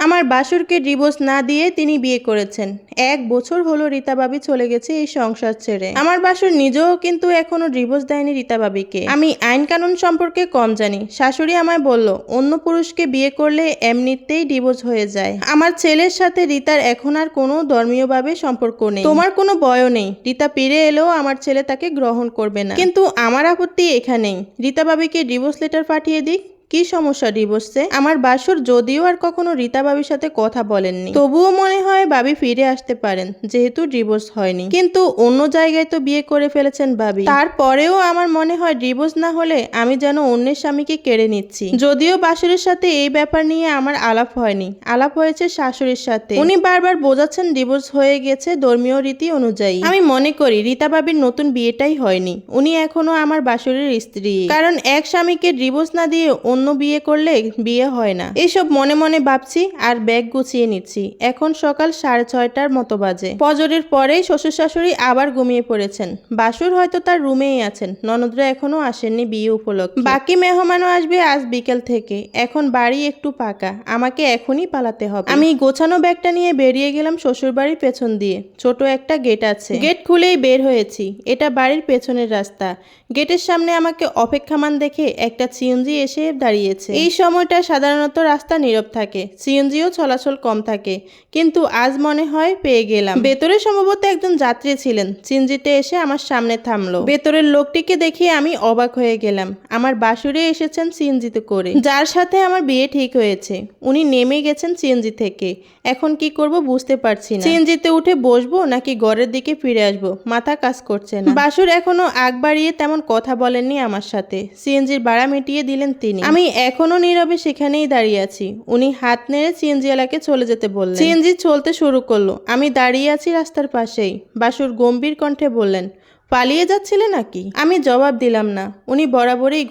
আমার বাসুরকে ডিভোর্স না দিয়ে তিনি বিয়ে করেছেন। 1 বছর হলো রীতা ভাবি চলে গেছে এই সংসার ছেড়ে। আমার বাসুর নিজেও কিন্তু এখনো ডিভোর্স দেয়নি রীতা ভাবিকে। আমি আইন কানুন সম্পর্কে কম জানি। শাশুড়ি আমায় বলল অন্য পুরুষকে বিয়ে করলে এমনিতেই ডিভোর্স হয়ে যায়। আমার ছেলের সাথে রীতার এখন আর কোনো ধর্মীয়ভাবে সম্পর্ক নেই। তোমার কোনো ভয়ও নেই, রীতা ফিরে এলেও আমার ছেলে তাকে গ্রহণ করবে না। কিন্তু আমার আপত্তি এখানেই, রীতা ভাবিকে ডিভোর্স লেটার পাঠিয়ে দিক। কি সমস্যা ডিভোর্সে? আমার বাসুর যদিও আর কখনো রীতা ভাবির সাথে কথা বলেননি, তবুও মনে হয় ভাবি ফিরে আসতে পারেন যেহেতু ডিভোর্স হয়নি। কিন্তু অন্য জায়গায় তো বিয়ে করে ফেলেছেন ভাবি। তারপরেও আমার মনে হয় ডিভোর্স না হলে আমি যেন অন্যের স্বামীকে কেড়ে নিচ্ছি। যদিও বাসুরের সাথে এই ব্যাপার নিয়ে আমার আলাপ হয়নি, আলাপ হয়েছে শাশুড়ির সাথে। উনি বারবার বোঝাচ্ছেন ডিভোর্স হয়ে গেছে ধর্মীয় রীতি অনুযায়ী। আমি মনে করি রীতা ভাবির নতুন বিয়েটাই হয়নি, উনি এখনো আমার বাসুরের স্ত্রী। কারণ এক স্বামীকে ডিভোর্স না দিয়ে অন্য বিয়ে করলে বিয়ে হয় না। এইসব মনে মনে ভাবছি আর ব্যাগ গুছিয়ে নিচ্ছি। এখন সকাল 6:30টার মতো বাজে। ফজরের পরেই শ্বশুর শাশুড়ি আবার ঘুমিয়ে পড়েছেন। বাসুর হয়তো তার রুমেই আছেন, ননদরা এখনো আসেননি বিয়ে উপলক্ষে। বাকি মেহমানও আসবে আজ বিকেল থেকে। এখন বাড়ি একটু ফাঁকা, আমাকে এখনই পালাতে হবে। আমি গোছানো ব্যাগটা নিয়ে বেরিয়ে গেলাম শ্বশুর বাড়ির পেছন দিয়ে। ছোট একটা গেট আছে, গেট খুলেই বের হয়েছি। এটা বাড়ির পেছনের রাস্তা। গেটের সামনে আমাকে অপেক্ষামান দেখে একটা সিএনজি এসে দাঁড়িয়েছে। এই সময়টা সাধারণত রাস্তা নীরব থাকে, সিএনজিও চলাচল কম থাকে, কিন্তু আজ মনে হয় পেয়ে গেলাম। ভেতরে সম্ভবত একজন যাত্রী ছিলেন। সিএনজিতে এসে আমার সামনে থামলো। ভেতরের লোকটিকে দেখে আমি অবাক হয়ে গেলাম। আমার বাসুরে এসেছেন সিএনজিতে করে, যার সাথে আমার বিয়ে ঠিক হয়েছে। উনি নেমে গেছেন সিএনজি থেকে। এখন কি করব বুঝতে পারছি না। সিএনজিতে উঠে বসবো নাকি ঘরের দিকে ফিরে আসবো, মাথা কাজ করছে না। বাসুর এখনো আগ বাড়িয়ে তেমন কথা বলেননি আমার সাথে। সিএনজির ভাড়া মিটিয়ে দিলেন তিনি। আমি এখনো নীরবে সেখানেই দাঁড়িয়ে আছি। উনি হাত নেড়ে সিএনজিওয়ালাকে চলে যেতে বললেন। সিএনজি চলতে শুরু করলো। আমি দাঁড়িয়ে আছি রাস্তার পাশেই। বাসুর গম্ভীর কণ্ঠে বললেন, পালিয়ে যাচ্ছিলে নাকি? আমি জবাব দিলাম না। উনি বরাবরই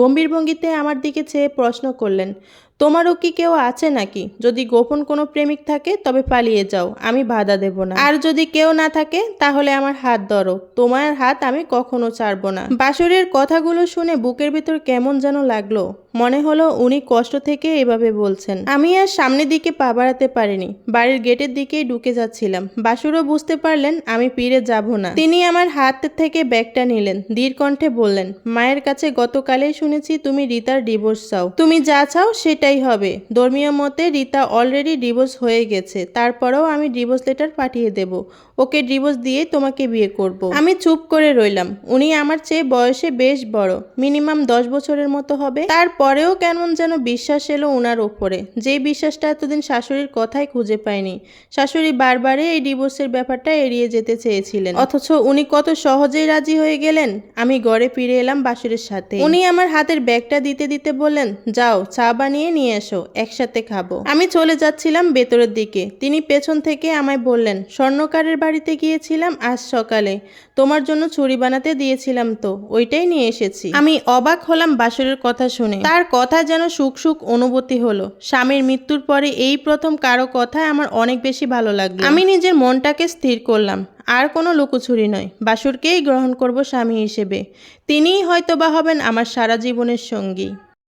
গম্ভীর ভঙ্গিতে আমার দিকে চেয়ে প্রশ্ন করলেন, তোমারও কি কেউ আছে নাকি? যদি গোপন কোনো প্রেমিক থাকে তবে পালিয়ে যাও, আমি বাধা দেব না। আর যদি কেউ না থাকে তাহলে আমার হাত ধরো, তোমার হাত আমি কখনো ছাড়বো না। বাসুরের কথাগুলো শুনে বুকের ভিতর কেমন যেন লাগলো। মনে হলো উনি কষ্ট থেকে এভাবে বলছেন। আমি আর সামনের দিকে পা বাড়াতে পারিনি। বাড়ির গেটের দিকেই ঢুকে যাচ্ছিলাম। বাসুরও বুঝতে পারলেন আমি ফিরে যাব না। তিনি আমার হাত থেকে ব্যাগটা নিলেন, ধীর কণ্ঠে বললেন, মায়ের কাছে গতকালেই শুনেছি তুমি রীতার ডিভোর্স চাও। তুমি যা চাও সেটাই হবে। ধর্মীয় মতে রীতা অলরেডি ডিভোর্স হয়ে গেছে, তারপরেও আমি ডিভোর্স লেটার পাঠিয়ে দেব। ওকে ডিভোর্স দিয়ে তোমাকে বিয়ে করব। আমি চুপ করে রইলাম। উনি আমার চেয়ে বয়সে বেশ বড়, মিনিমাম 10 বছরের মতো হবে। তারপরেও কেমন যেন বিশ্বাস এলো ওনার ওপরে, যে বিশ্বাসটা এতদিন শাশুড়ির কথাই খুঁজে পায়নি। শাশুড়ি বারবারই এই ডিভোর্সের ব্যাপারটা এড়িয়ে যেতে চেয়েছিলেন, অথচ উনি কত সহজেই রাজি হয়ে গেলেন। আমি ঘরে ফিরে এলাম বাসুরের সাথে। উনি আমার হাতের ব্যাগটা দিতে দিতে বললেন, যাও চা বানিয়ে নিয়ে এসো, একসাথে খাবো। আমি চলে যাচ্ছিলাম ভেতরের দিকে। তিনি পেছন থেকে আমায় বললেন, স্বর্ণকারের বাড়িতে গিয়েছিলাম আজ সকালে, তোমার জন্য চুড়ি বানাতে দিয়েছিলাম তো, ওইটাই নিয়ে এসেছি। আমি অবাক হলাম বাসুরের কথা শুনে। তার কথা যেন সুখ সুখ অনুভূতি হলো। স্বামীর মৃত্যুর পরে এই প্রথম কারো কথায় আমার অনেক বেশি ভালো লাগলো। আমি নিজের মনটাকে স্থির করলাম, আর কোনো লুকোচুরি নয়, বাসুরকেই গ্রহণ করব স্বামী হিসেবে। তিনিই হয়তো বা হবেন আমার সারা জীবনের সঙ্গী।